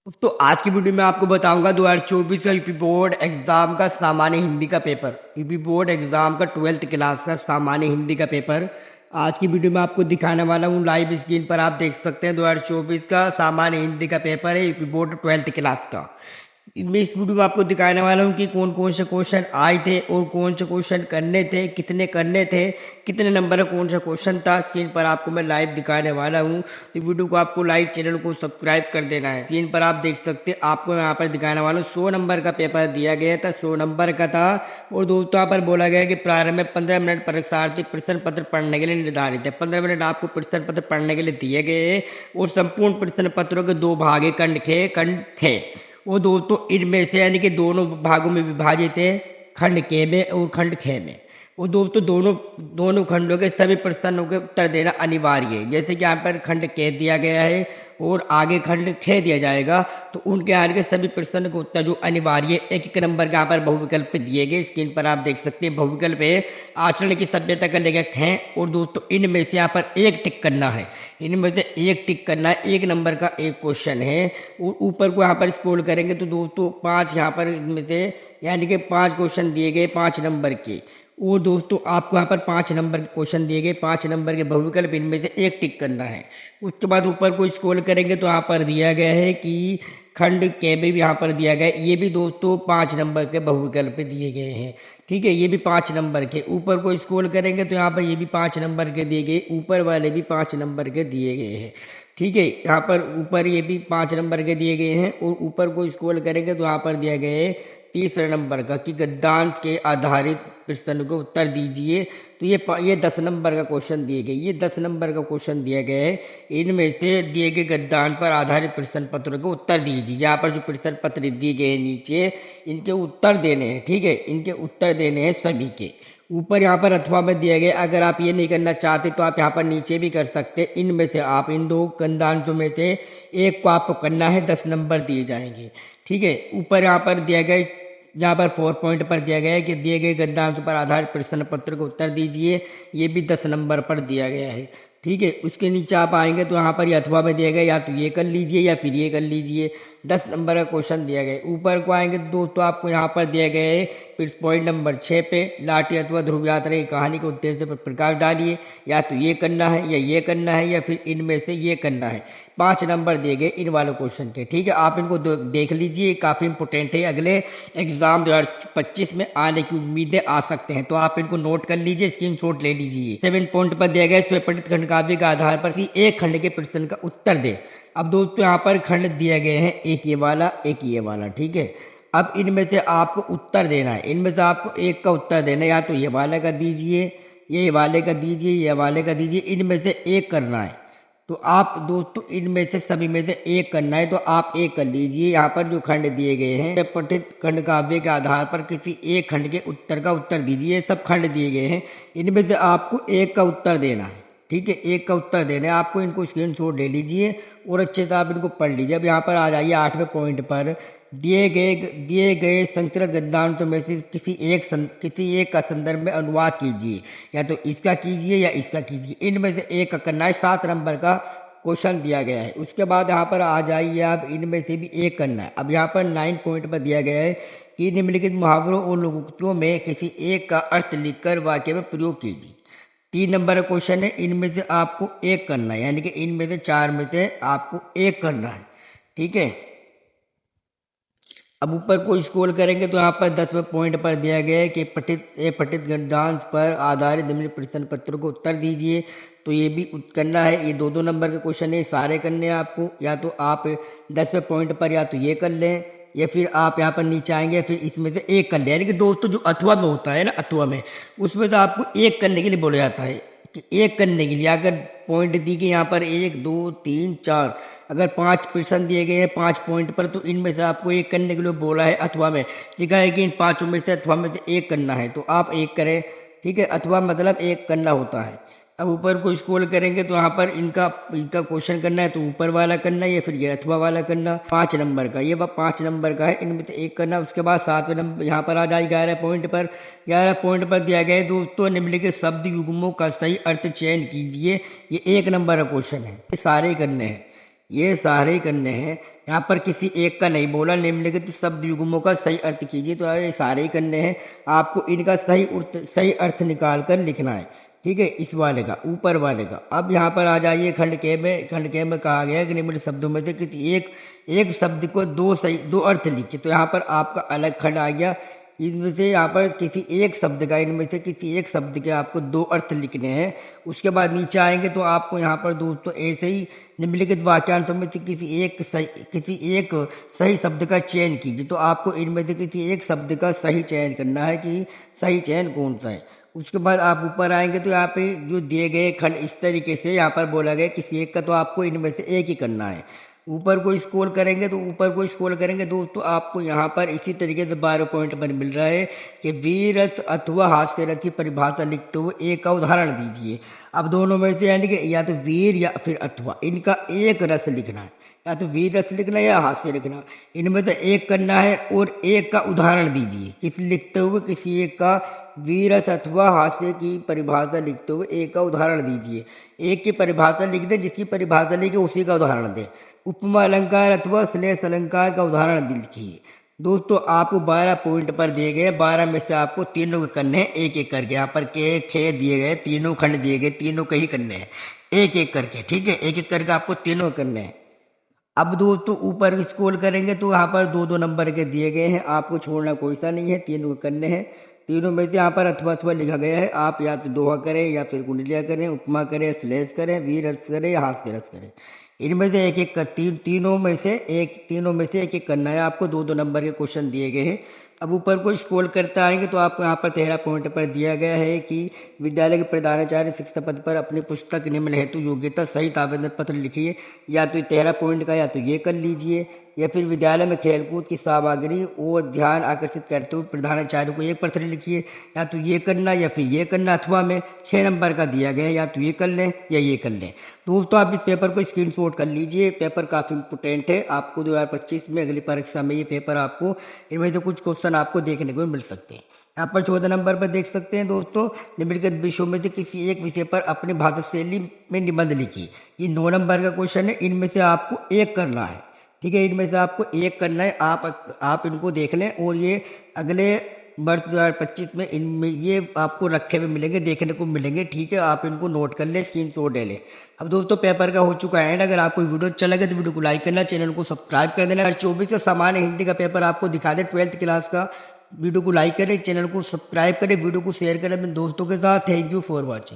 तो आज की वीडियो में आपको बताऊंगा 2024 का यूपी बोर्ड एग्जाम का सामान्य हिंदी का पेपर। यूपी बोर्ड एग्जाम का 12th क्लास का सामान्य हिंदी का पेपर आज की वीडियो में आपको दिखाने वाला हूं। लाइव स्क्रीन पर आप देख सकते हैं 2024 का सामान्य हिंदी का पेपर है यूपी बोर्ड 12th क्लास का। मैं इस वीडियो में आपको दिखाने वाला हूँ कि कौन कौन से क्वेश्चन आए थे और कौन से क्वेश्चन करने थे, कितने करने थे, कितने नंबर का कौन सा क्वेश्चन था। स्क्रीन पर आपको मैं लाइव दिखाने वाला हूँ। तो वीडियो को आपको लाइक, चैनल को सब्सक्राइब कर देना है। स्क्रीन पर आप देख सकते हैं, आपको यहाँ पर दिखाने वाला हूँ 100 नंबर का पेपर दिया गया था, 100 नंबर का था। और दोस्तों यहाँ पर बोला गया कि प्रारंभ में 15 मिनट परीक्षार्थी प्रश्न पत्र पढ़ने के लिए निर्धारित है। 15 मिनट आपको प्रश्न पत्र पढ़ने के लिए दिए गए और संपूर्ण प्रश्न पत्रों के दो भागे खंड थे। वो दोस्तों इनमें से यानी कि दोनों भागों में विभाजित है, खंड के में और खंड ख में। वो दोस्तों दोनों दोनों खंडों के सभी प्रश्नों के उत्तर देना अनिवार्य है। जैसे कि यहाँ पर खंड के दिया गया है और आगे खंड ख दिया जाएगा, तो उनके आगे के सभी प्रश्नों के उत्तर जो अनिवार्य है, एक एक नंबर के यहाँ पर बहुविकल्प दिए गए। स्क्रीन पर आप देख सकते हैं बहुविकल्प है आचरण की सभ्यता का लेखक है। और दोस्तों इनमें से यहाँ पर एक टिक करना है, इनमें से एक टिक करना है। एक नंबर का एक क्वेश्चन है और ऊपर को यहाँ पर स्क्रॉल करेंगे तो दोस्तों 5 यहाँ पर इनमें से यानी कि 5 क्वेश्चन दिए गए 5 नंबर के। और दोस्तों आपको यहाँ पर 5 नंबर के क्वेश्चन दिए गए, 5 नंबर के बहुविकल्प, इनमें से एक टिक करना है। उसके बाद ऊपर को स्क्रॉल करेंगे तो यहाँ पर दिया गया है कि खंड के भी यहाँ पर दिया गया है। ये भी दोस्तों 5 नंबर के बहुविकल्प दिए गए हैं। ठीक है, ये भी 5 नंबर के। ऊपर को स्क्रॉल करेंगे तो यहाँ पर ये भी 5 नंबर के दिए गए, ऊपर वाले भी 5 नंबर के दिए गए हैं। ठीक है, यहाँ पर ऊपर ये भी 5 नंबर के दिए गए हैं। और ऊपर को स्क्रॉल करेंगे तो यहाँ पर दिया गया है तीसरे नंबर का कि गद्यांश के आधारित प्रश्न को उत्तर दीजिए। तो ये 10 नंबर का क्वेश्चन दिए गए, ये 10 नंबर का क्वेश्चन दिया गया है। इनमें से दिए गए गद्यांश पर आधारित प्रश्न पत्रों को उत्तर दीजिए। यहाँ पर जो प्रश्न पत्र दिए गए नीचे, इनके उत्तर देने हैं। ठीक है, इनके उत्तर देने हैं सभी के। ऊपर यहाँ पर अथवा में दिया गया, अगर आप ये नहीं करना चाहते तो आप यहाँ पर नीचे भी कर सकते। इनमें से आप इन दो गद्यांशों में से एक को आपको करना है, 10 नंबर दिए जाएंगे। ठीक है, ऊपर यहाँ पर दिया गया, यहाँ पर 4 पॉइंट पर दिया गया है कि दिए गए गद्यांश पर आधारित प्रश्न पत्र को उत्तर दीजिए। ये भी 10 नंबर पर दिया गया है। ठीक है, उसके नीचे आप आएंगे तो यहाँ पर ये अथवा में दिया गया, या तो ये कर लीजिए या फिर ये कर लीजिए। 10 नंबर का क्वेश्चन दिया गया। ऊपर को आएंगे तो दोस्तों आपको यहाँ पर दिया गया है पॉइंट नंबर 6 पे, लाठी अथवा ध्रुव यात्रा की कहानी के उद्देश्य पर प्रकाश डालिए। या तो ये करना है या ये करना है या फिर इनमें से ये करना है। 5 नंबर दिए गए इन वाले क्वेश्चन के। ठीक है, आप इनको देख लीजिए, काफ़ी इंपॉर्टेंट है। अगले एग्जाम 2025 में आने की उम्मीदें आ सकते हैं, तो आप इनको नोट कर लीजिए, स्क्रीनशॉट ले लीजिए। 7 पॉइंट पर दिया गया स्वपठित खंड काव्य के आधार पर एक खंड के प्रश्न का उत्तर दे। अब दोस्तों यहाँ पर खंड दिए गए हैं, एक ये वाला, एक ये वाला। ठीक है, अब इनमें से आपको उत्तर देना है, इनमें से आपको एक का उत्तर देना है। या तो ये वाले का दीजिए, ये वाले का दीजिए, ये वाले का दीजिए, इनमें से एक करना है। तो आप दोस्तों इनमें से सभी में से एक करना है, तो आप एक कर लीजिए। यहाँ पर जो खंड दिए गए हैं, पठित खंड काव्य के आधार पर किसी एक खंड के उत्तर का उत्तर दीजिए। सब खंड दिए गए हैं, इनमें से आपको एक का उत्तर देना है। ठीक है, एक का उत्तर देना है आपको। इनको स्क्रीनशॉट ले लीजिए और अच्छे से आप इनको पढ़ लीजिए। अब यहाँ पर आ जाइए 8वें पॉइंट पर, दिए गए संस्कृत गद्यांशों में से किसी एक का संदर्भ में अनुवाद कीजिए। या तो इसका कीजिए या इसका कीजिए, इनमें से एक का करना है। 7 नंबर का क्वेश्चन दिया गया है। उसके बाद यहाँ पर आ जाइए, आप इनमें से भी एक करना है। अब यहाँ पर 9 पॉइंट पर दिया गया है कि निम्नलिखित मुहावरों और लोकोक्तियों में किसी एक का अर्थ लिखकर वाक्य में प्रयोग कीजिए। 3 नंबर का क्वेश्चन है, इनमें से आपको एक करना है, यानी कि इनमें से 4 में से आपको एक करना है। ठीक है, अब ऊपर को स्क्रॉल करेंगे तो यहाँ पर 10वें पॉइंट पर दिया गया है कि पठित गद्यांश पर आधारित निम्नलिखित प्रश्न पत्रों को उत्तर दीजिए। तो ये भी करना है। ये 2 नंबर के क्वेश्चन है, सारे करने हैं आपको। या तो आप 10वें पॉइंट पर या तो ये कर लें, या फिर आप यहाँ पर नीचे आएंगे फिर इसमें से एक कर लें। यानी कि दोस्तों जो अथवा में होता है ना, अथवा में उसमें तो आपको एक करने के लिए बोला जाता है कि एक करने के लिए अगर पॉइंट दी गई यहाँ पर 1 2 3 4, अगर 5 प्रश्न दिए गए हैं 5 पॉइंट पर, तो इनमें से आपको एक करने के लिए बोला है। अथवा में लिखा है कि इन 5 में से अथवा में से एक करना है, तो आप एक करें। ठीक है, अथवा मतलब एक करना होता है। अब ऊपर को स्क्रॉल करेंगे तो यहाँ पर इनका क्वेश्चन करना है, तो ऊपर वाला करना है या फिर ये अथवा वाला करना। 5 नंबर का, ये 5 नंबर का है, इनमें से एक करना। उसके बाद 7वें नंबर यहाँ पर आ जाए 11 पॉइंट पर। 11 पॉइंट पर दिया गया है दोस्तों निम्नलिखित शब्द युग्मों का सही अर्थ चयन कीजिए। ये 1 नंबर का क्वेश्चन है, ये सारे करने हैं। ये सारे करने हैं। यहाँ पर किसी एक का नहीं बोला, निम्नलिखित शब्द युग्मों का सही अर्थ कीजिए। तो ये सारे ही करने हैं, आपको इनका सही अर्थ निकाल कर लिखना है। ठीक है, इस वाले का, ऊपर वाले का। अब यहाँ पर आ जाइए खंड के में। खंड के में कहा गया है कि निम्नलिखित शब्दों में से किसी एक शब्द को दो अर्थ लिखिए। तो यहाँ पर आपका अलग खंड आ गया। इसमें से यहाँ पर किसी एक शब्द का, इनमें से किसी एक शब्द के आपको दो अर्थ लिखने हैं। उसके बाद नीचे आएंगे तो आपको यहाँ पर दोस्तों ऐसे ही निम्नलिखित वाक्यांशों में से किसी एक सही शब्द का चयन कीजिए। तो आपको इनमें से किसी एक शब्द का सही चयन करना है कि सही चयन कौन सा है। उसके बाद आप ऊपर आएंगे तो यहाँ पे जो दिए गए खंड इस तरीके से यहाँ पर बोला गया किसी एक का, तो आपको इनमें से एक ही करना है। ऊपर को स्क्रॉल करेंगे दोस्तों, आपको यहाँ पर इसी तरीके से 12 पॉइंट पर मिल रहा है कि वीर रस अथवा हास्य रस की परिभाषा लिखते हुए एक का उदाहरण दीजिए। अब दोनों में से यानी कि या तो वीर या फिर अथवा, इनका एक रस लिखना है, या तो वीर रस लिखना है या हास्य लिखना। इनमें से एक करना है और एक का उदाहरण दीजिए। किसी लिखते हुए किसी एक का वीर रस अथवा हास्य की परिभाषा लिखते हुए एक का उदाहरण दीजिए। एक की परिभाषा लिख दे, जिसकी परिभाषा लिखे उसी का उदाहरण दे। उपमा अलंकार अथवा श्लेष अलंकार का उदाहरण लिखिए। दोस्तों आपको 12 पॉइंट पर दिए गए, 12 में से आपको तीनों के करने हैं एक एक करके। यहाँ पर के खे दिए गए, तीनों खंड दिए गए, तीनों के ही करने हैं एक एक करके। ठीक है, एक एक करके आपको तीनों करने हैं। अब दोस्तों ऊपर स्क्रॉल करेंगे तो यहाँ पर 2-2 नंबर के दिए गए हैं, आपको छोड़ना कोई सा नहीं है, तीनों करने हैं। तीनों में से यहाँ पर अथवा लिखा गया है, आप या तो दोहा करें या फिर कुंडलिया करें, उपमा करें, श्लेष करें, वीर रस करें या हास्य रस करें। इनमें से एक एक तीनों में से एक एक करना है। आपको 2-2 नंबर के क्वेश्चन दिए गए हैं। अब ऊपर को स्क्रॉल करते आएंगे तो आपको यहाँ पर 13 पॉइंट पर दिया गया है कि विद्यालय के प्रधानाचार्य शिक्षा पद पर अपनी पुस्तक निम्न हेतु योग्यता सहित आवेदन पत्र लिखिए। या तो 13 पॉइंट का या तो ये कर लीजिए, या फिर विद्यालय में खेलकूद की सामग्री और ध्यान आकर्षित करते हुए प्रधानाचार्य को एक पत्र लिखिए। या तो ये करना या फिर ये करना। अथवा में 6 नंबर का दिया गया है, या तो ये कर लें या ये कर लें। दोस्तों आप इस पेपर को स्क्रीनशॉट कर लीजिए, पेपर काफ़ी इंपोर्टेंट है। आपको 2025 में अगली परीक्षा में ये पेपर आपको, इनमें से कुछ क्वेश्चन आपको देखने को मिल सकते हैं। यहाँ पर 14 नंबर पर देख सकते हैं दोस्तों, निम्नलिखित विषयों में से किसी एक विषय पर अपनी भाषा शैली में निबंध लिखिए। ये 9 नंबर का क्वेश्चन है, इनमें से आपको एक करना है। ठीक है, इनमें से आपको एक करना है। आप इनको देख लें, और ये अगले वर्ष 2025 में इनमें ये आपको रखे हुए मिलेंगे, देखने को मिलेंगे। ठीक है, आप इनको नोट कर लें, स्क्रीनशॉट ले लें। अब दोस्तों पेपर का हो चुका है। अगर आपको वीडियो अच्छा लगे तो वीडियो को लाइक करना, चैनल को सब्सक्राइब कर देना। 2024 का सामान्य हिंदी का पेपर आपको दिखा दे 12th क्लास का। वीडियो को लाइक करें, चैनल को सब्सक्राइब करें, वीडियो को शेयर करें अपने दोस्तों के साथ। Thank you for watching.